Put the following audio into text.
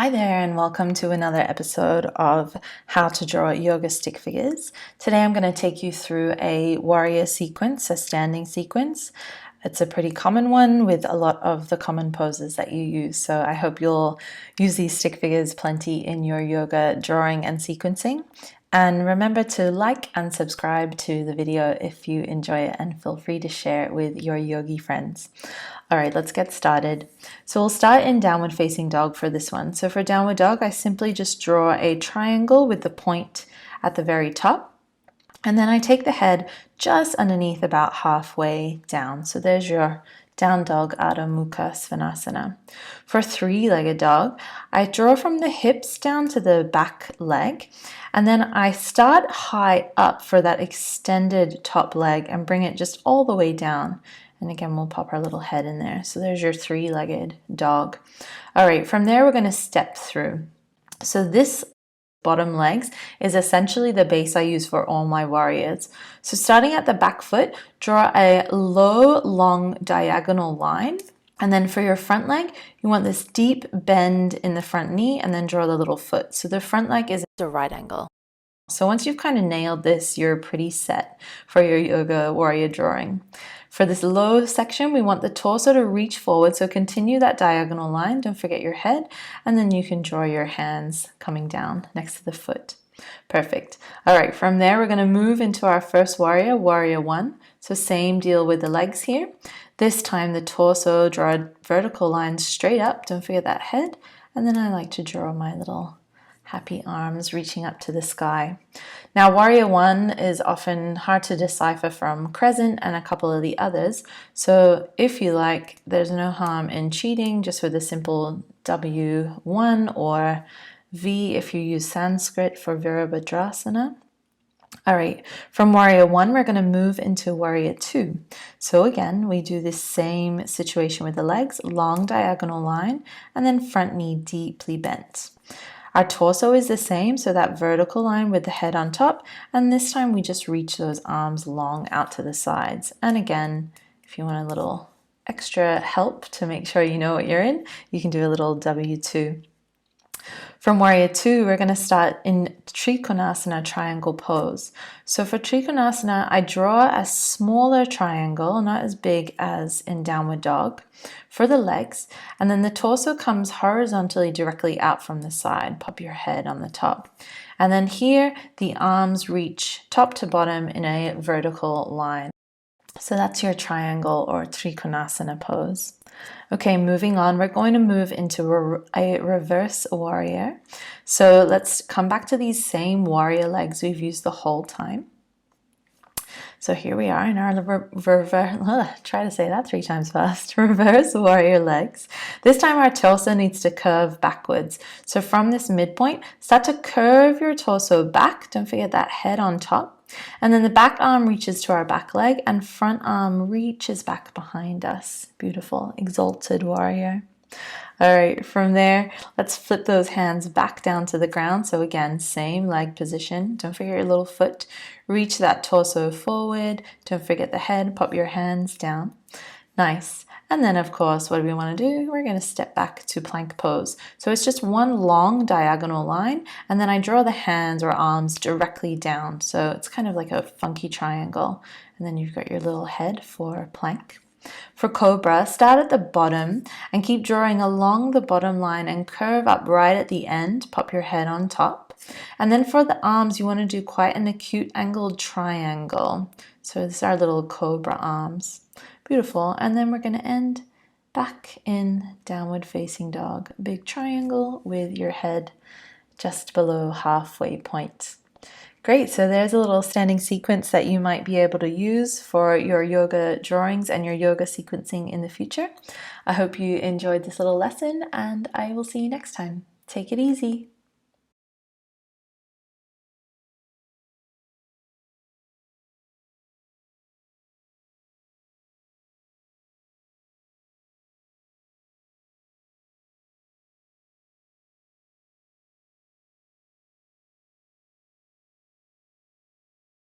Hi there and welcome to another episode of How to Draw Yoga Stick Figures. Today I'm going to take you through a warrior sequence, a standing sequence. It's a pretty common one with a lot of the common poses that you use. So I hope you'll use these stick figures plenty in your yoga drawing and sequencing. And remember to like and subscribe to the video if you enjoy it, and feel free to share it with your yogi friends. All right, let's get started. So we'll start in downward facing dog for this one. So for downward dog, I simply just draw a triangle with the point at the very top. And then I take the head just underneath, about halfway down. So there's your down dog, Adho Mukha Svanasana. For three-legged dog, I draw from the hips down to the back leg, and then I start high up for that extended top leg and bring it just all the way down. And again, we'll pop our little head in there. So there's your three-legged dog. All right, from there, we're going to step through. So this bottom legs is essentially the base I use for all my warriors. So starting at the back foot, draw a low, long diagonal line. And then for your front leg, you want this deep bend in the front knee and then draw the little foot. So the front leg is a right angle. So once you've kind of nailed this, you're pretty set for your yoga warrior drawing. For this low section, we want the torso to reach forward, so continue that diagonal line, don't forget your head, and then you can draw your hands coming down next to the foot. Perfect. All right, from there, we're going to move into our first warrior, warrior one. So same deal with the legs here. This time the torso, draw a vertical line straight up, don't forget that head, and then I like to draw my little happy arms reaching up to the sky. Now, warrior one is often hard to decipher from crescent and a couple of the others. So if you like, there's no harm in cheating just with a simple W1 or V if you use Sanskrit for Virabhadrasana. All right, from warrior one, we're going to move into warrior two. So again, we do this same situation with the legs, long diagonal line, and then front knee deeply bent. Our torso is the same, so that vertical line with the head on top, and this time we just reach those arms long out to the sides. And again, if you want a little extra help to make sure you know what you're in, you can do a little W2. From warrior two, we're going to start in Trikonasana triangle pose. So for Trikonasana, I draw a smaller triangle, not as big as in downward dog, for the legs, and then the torso comes horizontally directly out from the side. Pop your head on the top. And then here, the arms reach top to bottom in a vertical line. So that's your triangle or Trikonasana pose. Okay, moving on, we're going to move into a reverse warrior. So let's come back to these same warrior legs we've used the whole time. So here we are in our try to say that 3 times fast, reverse warrior legs. This time our torso needs to curve backwards. So from this midpoint, start to curve your torso back. Don't forget that head on top. And then the back arm reaches to our back leg and front arm reaches back behind us. Beautiful, exalted warrior. All right, from there, let's flip those hands back down to the ground. So again, same leg position. Don't forget your little foot. Reach that torso forward. Don't forget the head. Pop your hands down. Nice. And then, of course, what do we want to do? We're going to step back to plank pose. So it's just one long diagonal line, and then I draw the hands or arms directly down. So it's kind of like a funky triangle. And then you've got your little head for plank. For cobra, start at the bottom and keep drawing along the bottom line and curve up right at the end. Pop your head on top. And then for the arms, you want to do quite an acute angled triangle. So these are our little cobra arms. Beautiful. And then we're going to end back in downward facing dog. Big triangle with your head just below halfway point. Great, so there's a little standing sequence that you might be able to use for your yoga drawings and your yoga sequencing in the future. I hope you enjoyed this little lesson, and I will see you next time. Take it easy.